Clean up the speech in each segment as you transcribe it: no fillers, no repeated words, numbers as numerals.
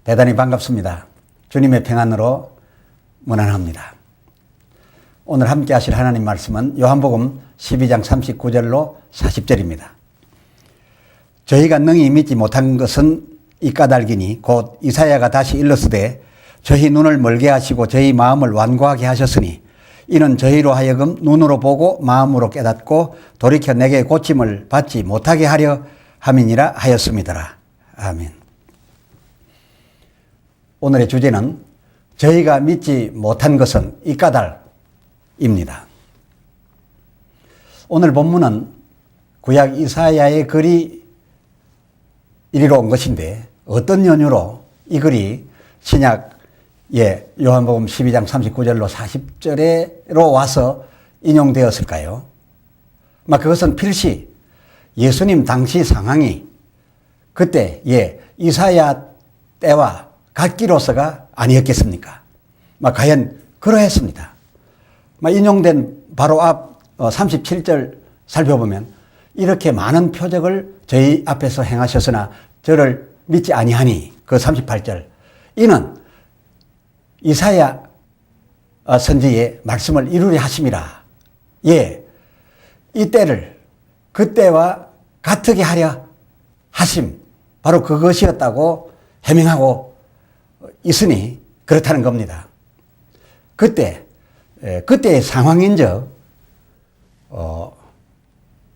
대단히 반갑습니다. 주님의 평안으로 문안합니다. 오늘 함께 하실 하나님 말씀은 요한복음 12장 39절로 40절입니다. 저희가 능히 믿지 못한 것은 이 까닭이니 곧 이사야가 다시 일렀으되 저희 눈을 멀게 하시고 저희 마음을 완고하게 하셨으니 이는 저희로 하여금 눈으로 보고 마음으로 깨닫고 돌이켜 내게 고침을 받지 못하게 하려 함이니라 하였음이더라. 아멘. 오늘의 주제는 저희가 믿지 못한 것은 이 까닭입니다. 오늘 본문은 구약 이사야의 글이 이리로 온 것인데 어떤 연유로 이 글이 신약의 요한복음 12장 39절로 40절로 와서 인용되었을까요? 그것은 필시 예수님 당시 상황이 그때 이사야 때와 같기로서가 아니었겠습니까? 과연 그러했습니다. 인용된 바로 앞 37절 살펴보면 이렇게 많은 표적을 저희 앞에서 행하셨으나 저를 믿지 아니하니 그 38절 이는 이사야 선지의 말씀을 이루려 하심이라. 이 때를 그때와 같게 하려 하심 바로 그것이었다고 해명하고 있으니 그렇다는 겁니다. 그때의 상황인즉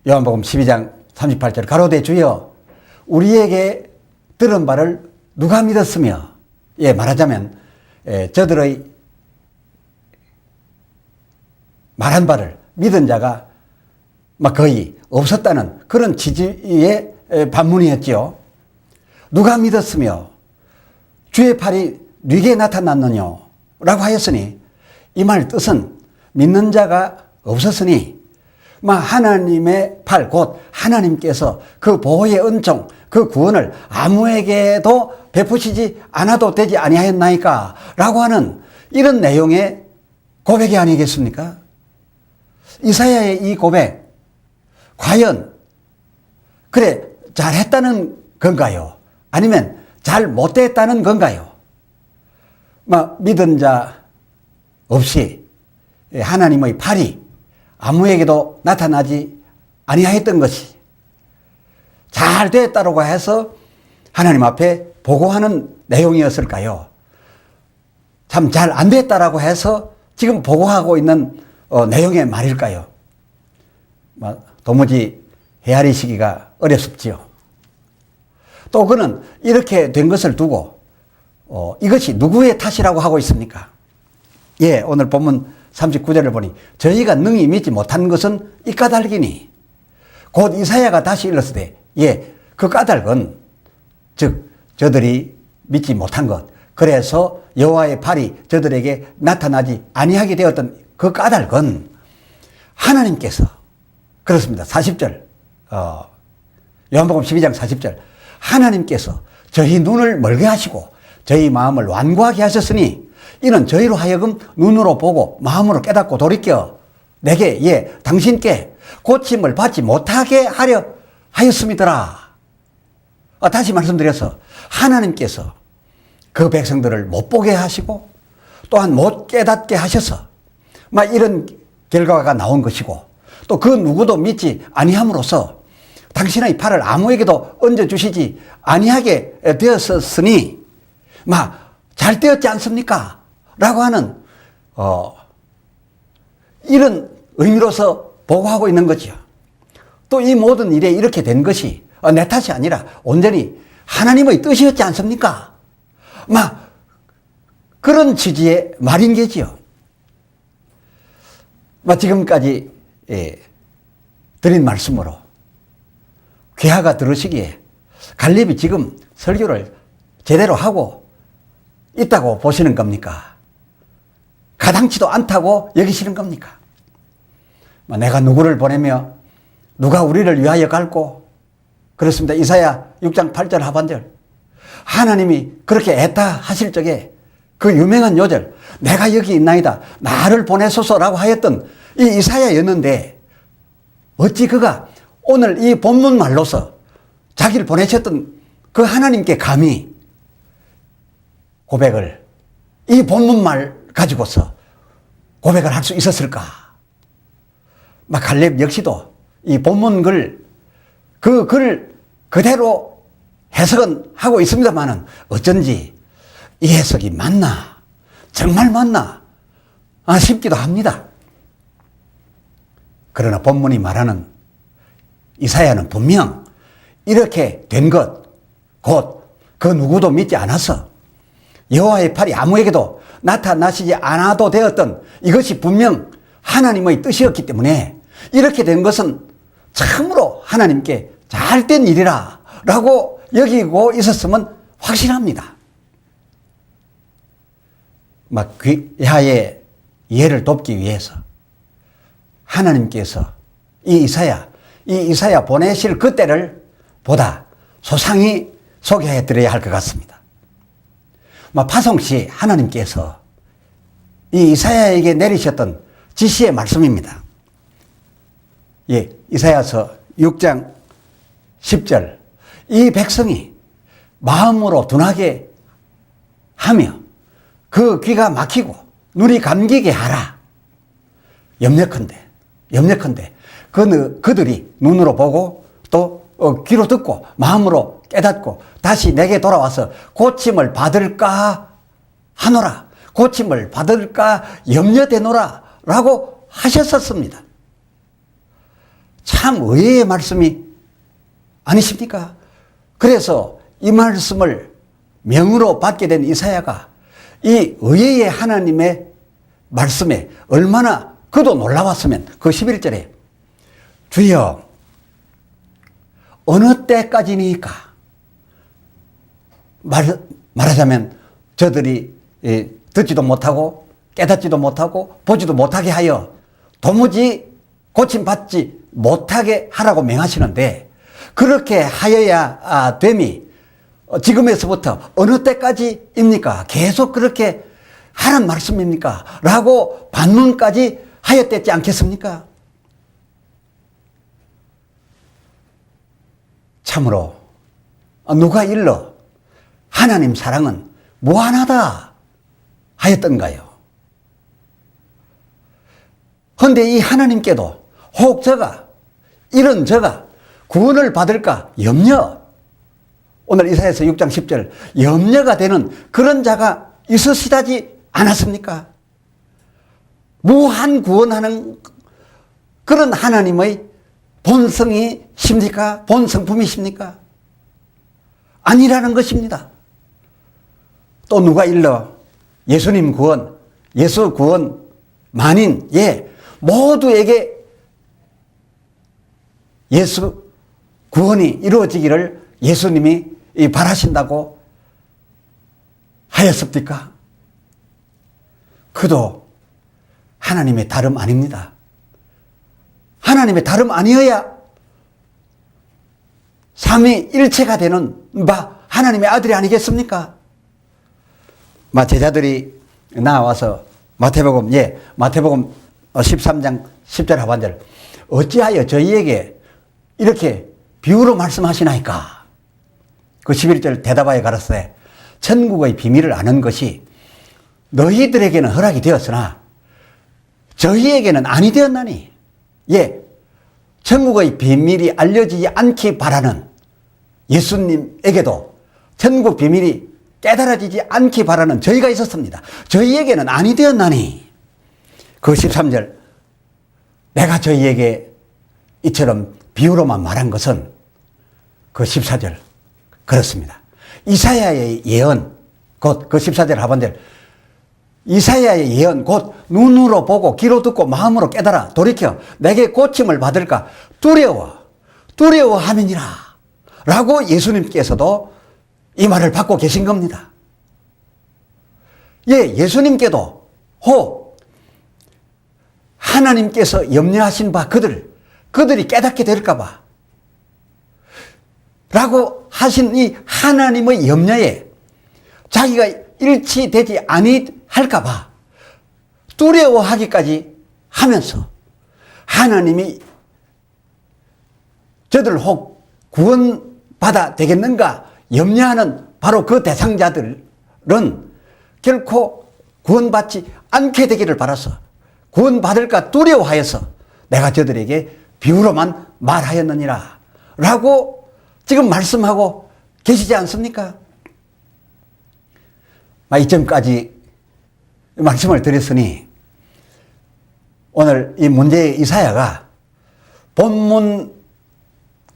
요한복음 12장 38절 가로되 주여 우리에게 들은 바를 누가 믿었으며 말하자면 저들의 말한 바를 믿은 자가 거의 없었다는 그런 취지의 반문이었지요. 누가 믿었으며 주의 팔이 네게 나타났느냐 라고 하였으니 이 말 뜻은 믿는 자가 없었으니 하나님의 팔 곧 하나님께서 그 보호의 은총 그 구원을 아무에게도 베푸시지 않아도 되지 아니하였나이까 라고 하는 이런 내용의 고백이 아니겠습니까? 이사야의 이 고백 과연 그래 잘했다는 건가요? 아니면 잘 못됐다는 건가요? 믿은 자 없이 하나님의 팔이 아무에게도 나타나지 아니하였던 것이 잘 됐다고 해서 하나님 앞에 보고하는 내용이었을까요? 참 잘 안 됐다라고 해서 지금 보고하고 있는 내용의 말일까요? 도무지 헤아리시기가 어렵지요. 또 그는 이렇게 된 것을 두고 이것이 누구의 탓이라고 하고 있습니까? 오늘 본문 39절을 보니 저희가 능히 믿지 못한 것은 이 까닭이니 곧 이사야가 다시 일렀으되 그 까닭은 즉 저들이 믿지 못한 것 그래서 여호와의 팔이 저들에게 나타나지 아니하게 되었던 그 까닭은 하나님께서 그렇습니다. 40절 요한복음 12장 40절 하나님께서 저희 눈을 멀게 하시고 저희 마음을 완고하게 하셨으니 이는 저희로 하여금 눈으로 보고 마음으로 깨닫고 돌이켜 내게 당신께 고침을 받지 못하게 하려 하였음이더라. 다시 말씀드려서 하나님께서 그 백성들을 못 보게 하시고 또한 못 깨닫게 하셔서 이런 결과가 나온 것이고 또 그 누구도 믿지 아니함으로써 당신의 팔을 아무에게도 얹어주시지 아니하게 되었으니 잘 되었지 않습니까? 라고 하는 이런 의미로서 보고하고 있는 거죠. 또 이 모든 일에 이렇게 된 것이 내 탓이 아니라 온전히 하나님의 뜻이었지 않습니까? 그런 취지의 말인 게지요. 지금까지 드린 말씀으로 귀하가 들으시기에 갈렙이 지금 설교를 제대로 하고 있다고 보시는 겁니까? 가당치도 않다고 여기시는 겁니까? 내가 누구를 보내며 누가 우리를 위하여 갈고 그렇습니다. 이사야 6장 8절 하반절 하나님이 그렇게 애타하실 적에 그 유명한 요절 내가 여기 있나이다 나를 보내소서라고 하였던 이 이사야였는데 어찌 그가 오늘 이 본문 말로서 자기를 보내셨던 그 하나님께 감히 고백을 이 본문말 가지고서 고백을 할 수 있었을까? 막 갈렙 역시도 이 본문 그 글 그대로 해석은 하고 있습니다만은 어쩐지 이 해석이 맞나? 정말 맞나? 싶기도 합니다. 그러나 본문이 말하는 이사야는 분명 이렇게 된 것, 곧 그 누구도 믿지 않아서 여호와의 팔이 아무에게도 나타나시지 않아도 되었던 이것이 분명 하나님의 뜻이었기 때문에 이렇게 된 것은 참으로 하나님께 잘된 일이라 라고 여기고 있었으면 확실합니다. 막 귀하의 이해를 돕기 위해서 하나님께서 이 이사야 보내실 그때를 보다 소상히 소개해 드려야 할 것 같습니다. 파송시 하나님께서 이 이사야에게 내리셨던 지시의 말씀입니다. 예, 이사야서 6장 10절. 이 백성이 마음으로 둔하게 하며 그 귀가 막히고 눈이 감기게 하라. 염려컨대 그들이 눈으로 보고 또 귀로 듣고 마음으로 깨닫고 다시 내게 돌아와서 고침을 받을까 하노라. 고침을 받을까 염려되노라 라고 하셨었습니다. 참 의외의 말씀이 아니십니까? 그래서 이 말씀을 명으로 받게 된 이사야가 이 의외의 하나님의 말씀에 얼마나 그도 놀라웠으면 그 11절에 주여 어느 때까지니까 말하자면 저들이 듣지도 못하고 깨닫지도 못하고 보지도 못하게 하여 도무지 고침받지 못하게 하라고 명하시는데 그렇게 하여야 됨이 지금에서부터 어느 때까지입니까? 계속 그렇게 하란 말씀입니까? 라고 반문까지 하였댔지 않겠습니까? 참으로 누가 일러 하나님 사랑은 무한하다 하였던가요? 그런데 이 하나님께도 혹 이런 저가 구원을 받을까 염려, 오늘 이사야서 6장 10절 염려가 되는 그런 자가 있으시다지 않았습니까? 무한 구원하는 그런 하나님의 본성이십니까? 본성품이십니까? 아니라는 것입니다. 또 누가 일러 예수님 구원, 예수 구원 만인 모두에게 예수 구원이 이루어지기를 예수님이 바라신다고 하였습니까? 그도 하나님의 다름 아닙니다. 하나님의 다름 아니어야 삼위일체가 되는 하나님의 아들이 아니겠습니까? 제자들이 나와서 마태복음 13장 10절 하반절 어찌하여 저희에게 이렇게 비유로 말씀하시나이까? 그 11절 대답하여 가로되 천국의 비밀을 아는 것이 너희들에게는 허락이 되었으나 저희에게는 아니 되었나니 천국의 비밀이 알려지지 않기 바라는 예수님에게도 천국 비밀이 깨달아지지 않기 바라는 저희가 있었습니다. 저희에게는 아니 되었나니 그 13절 내가 저희에게 이처럼 비유로만 말한 것은 그 14절 그렇습니다. 이사야의 예언 곧 그 14절 하반절 이사야의 예언 곧 눈으로 보고 귀로 듣고 마음으로 깨달아 돌이켜 내게 고침을 받을까 두려워함이니라 라고 예수님께서도 이 말을 받고 계신 겁니다. 예수님께도 혹 하나님께서 염려하신 바 그들이 깨닫게 될까 봐 라고 하신 이 하나님의 염려에 자기가 일치되지 아니할까 봐 두려워하기까지 하면서 하나님이 저들 혹 구원받아 되겠는가 염려하는 바로 그 대상자들은 결코 구원받지 않게 되기를 바라서 구원받을까 두려워하여서 내가 저들에게 비유로만 말하였느니라 라고 지금 말씀하고 계시지 않습니까? 이점까지 말씀을 드렸으니 오늘 이 문제의 이사야가 본문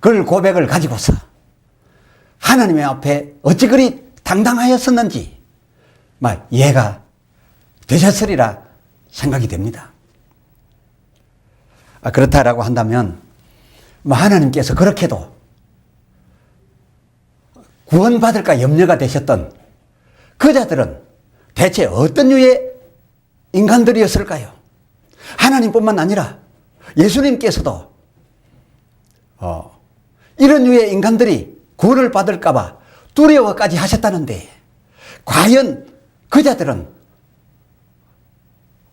글 고백을 가지고서 하나님의 앞에 어찌 그리 당당하였었는지 이해가 되셨으리라 생각이 됩니다. 그렇다라고 한다면 하나님께서 그렇게도 구원받을까 염려가 되셨던 그 자들은 대체 어떤 류의 인간들이었을까요? 하나님뿐만 아니라 예수님께서도 이런 류의 인간들이 구원을 받을까 봐 두려워까지 하셨다는데 과연 그 자들은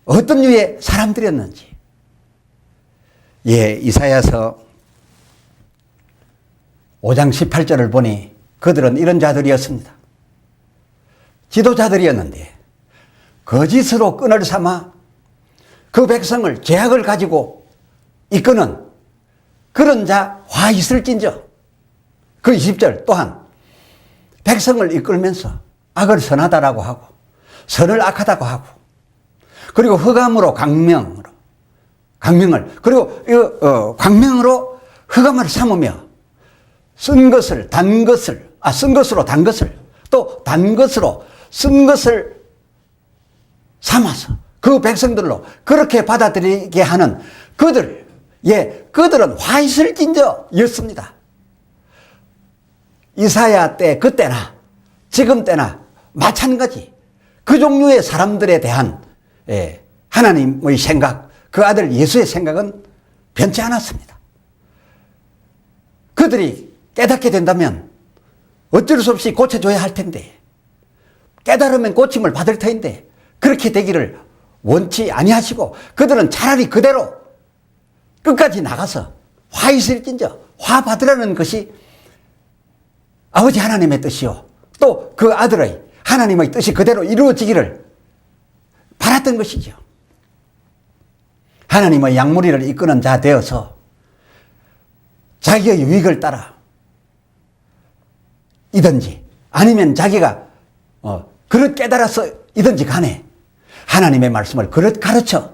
어떤 류의 사람들이었는지 이사야서 5장 18절을 보니 그들은 이런 자들이었습니다. 지도자들이었는데 거짓으로 끈을 삼아 그 백성을 죄악을 가지고 이끄는 그런 자 화 있을진저. 그 20절 또한 백성을 이끌면서 악을 선하다라고 하고 선을 악하다고 하고 그리고 흑암으로 강명을 그리고 광명으로 흑암을 삼으며 쓴 것으로 단 것을 또 단 것으로 쓴 것을 삼아서 그 백성들로 그렇게 받아들이게 하는 그들은 화 있을진저였습니다. 이사야 때 그때나 지금 때나 마찬가지 그 종류의 사람들에 대한 하나님의 생각, 그 아들 예수의 생각은 변치 않았습니다. 그들이 깨닫게 된다면 어쩔 수 없이 고쳐줘야 할 텐데 깨달으면 고침을 받을 터인데 그렇게 되기를 원치 아니하시고 그들은 차라리 그대로 끝까지 나가서 화 있을진저 화 받으라는 것이 아버지 하나님의 뜻이요 또 그 아들의 하나님의 뜻이 그대로 이루어지기를 바랐던 것이죠. 하나님의 양무리를 이끄는 자 되어서 자기의 유익을 따라 이든지 아니면 자기가 그릇 깨달아서 이든지 간에 하나님의 말씀을 그릇 가르쳐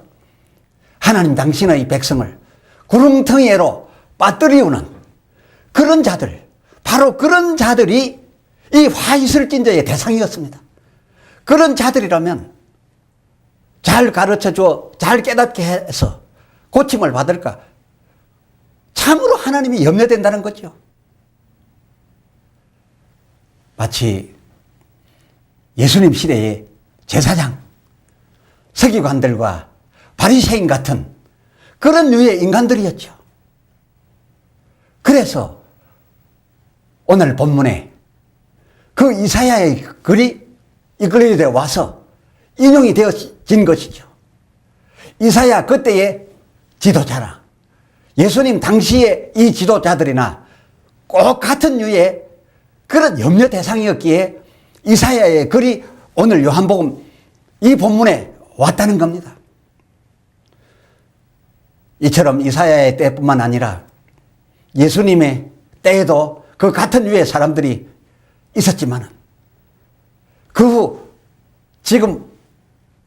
하나님 당신의 백성을 구렁텅이로 빠뜨리우는 그런 자들, 바로 그런 자들이 이 화 있을진저의 대상이었습니다. 그런 자들이라면 잘 가르쳐줘 잘 깨닫게 해서 고침을 받을까 참으로 하나님이 염려된다는 거죠. 마치 예수님 시대의 제사장, 서기관들과 바리새인 같은 그런 류의 인간들이었죠. 그래서 오늘 본문에 그 이사야의 글이 이끌려 와서 인용이 되어진 것이죠. 이사야 그때의 지도자나 예수님 당시의 이 지도자들이나 꼭 같은 류의 그런 염려 대상이었기에 이사야의 글이 오늘 요한복음 이 본문에 왔다는 겁니다. 이처럼 이사야의 때뿐만 아니라 예수님의 때에도 그 같은 류의 사람들이 있었지만 그 후 지금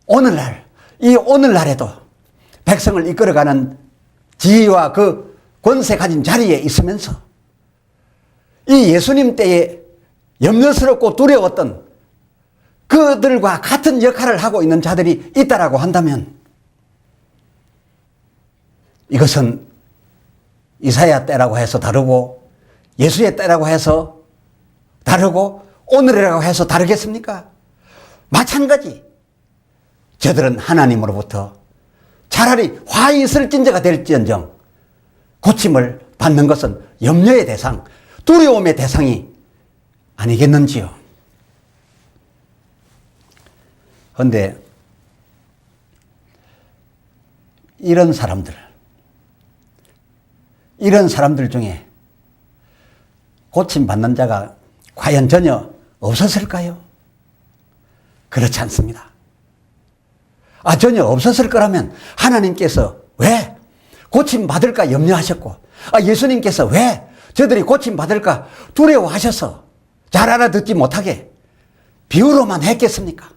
오늘날에도 백성을 이끌어가는 지위와 그 권세 가진 자리에 있으면서 이 예수님 때에 염려스럽고 두려웠던 그들과 같은 역할을 하고 있는 자들이 있다라고 한다면 이것은 이사야 때라고 해서 다르고 예수의 때라고 해서 다르고 오늘이라고 해서 다르겠습니까? 마찬가지. 저들은 하나님으로부터 차라리 화 있을진저가 될지언정 고침을 받는 것은 염려의 대상, 두려움의 대상이 아니겠는지요. 그런데 이런 사람들 중에 고침받는 자가 과연 전혀 없었을까요? 그렇지 않습니다. 전혀 없었을 거라면 하나님께서 왜 고침받을까 염려하셨고, 예수님께서 왜 저들이 고침받을까 두려워하셔서 잘 알아듣지 못하게 비유로만 했겠습니까?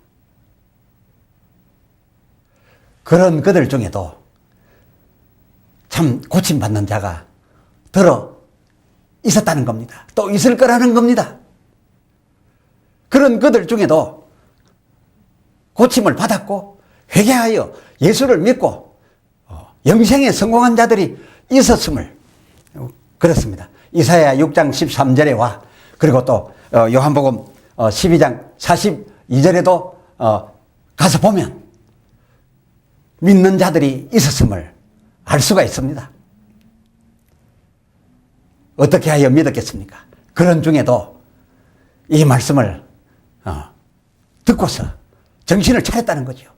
그런 그들 중에도 참 고침받는 자가 들어 있었다는 겁니다. 또 있을 거라는 겁니다. 그런 그들 중에도 고침을 받았고 회개하여 예수를 믿고 영생에 성공한 자들이 있었음을 그렇습니다. 이사야 6장 13절에와 그리고 또 요한복음 12장 42절에도 가서 보면 믿는 자들이 있었음을 알 수가 있습니다. 어떻게 하여 믿었겠습니까? 그런 중에도 이 말씀을 듣고서 정신을 차렸다는 거죠.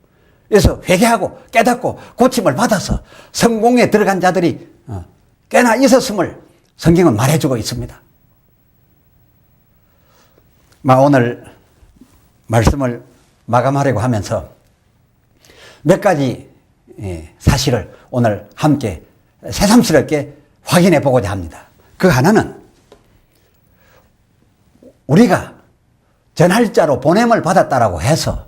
그래서 회개하고 깨닫고 고침을 받아서 성공에 들어간 자들이 꽤나 있었음을 성경은 말해주고 있습니다. 오늘 말씀을 마감하려고 하면서 몇 가지 사실을 오늘 함께 새삼스럽게 확인해 보고자 합니다. 그 하나는 우리가 전할자로 보냄을 받았다라고 해서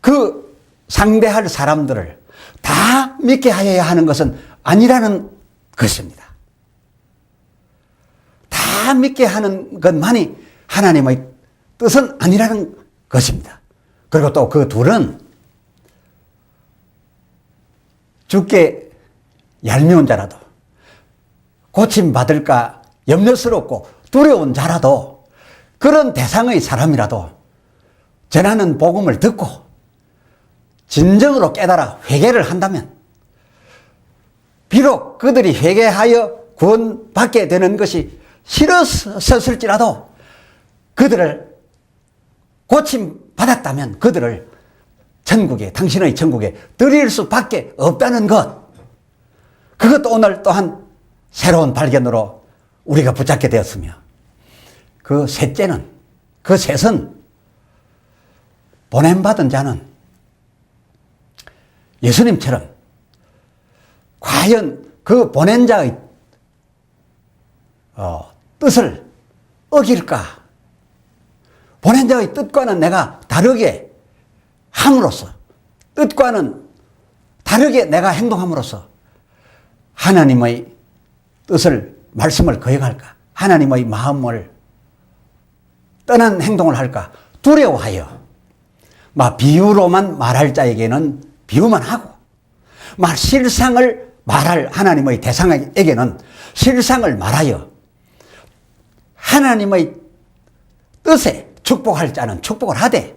그 상대할 사람들을 다 믿게 하여야 하는 것은 아니라는 것입니다. 다 믿게 하는 것만이 하나님의 뜻은 아니라는 것입니다. 그리고 또 그 둘은 주께 얄미운 자라도 고침받을까 염려스럽고 두려운 자라도 그런 대상의 사람이라도 전하는 복음을 듣고 진정으로 깨달아 회개를 한다면 비록 그들이 회개하여 구원받게 되는 것이 싫었을지라도 그들을 고침받았다면 그들을 천국에, 당신의 천국에 드릴 수밖에 없다는 것, 그것도 오늘 또한 새로운 발견으로 우리가 붙잡게 되었으며, 그 셋째는, 그 셋은 보냄받은 자는 예수님처럼 과연 그 보낸 자의 뜻을 어길까? 보낸 자의 뜻과는 내가 다르게 함으로써, 뜻과는 다르게 내가 행동함으로써 하나님의 뜻을, 말씀을 거역할까? 하나님의 마음을 떠난 행동을 할까? 두려워하여 비유로만 말할 자에게는 비유만 하고, 실상을 말할 하나님의 대상에게는 실상을 말하여 하나님의 뜻에 축복할 자는 축복을 하되,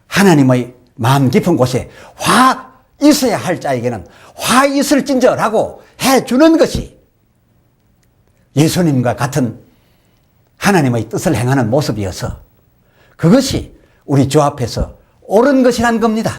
하나님의 마음 깊은 곳에 화 있어야 할 자에게는 화 있을진저라고 해주는 것이 예수님과 같은 하나님의 뜻을 행하는 모습이어서 그것이 우리 주 앞에서 옳은 것이란 겁니다.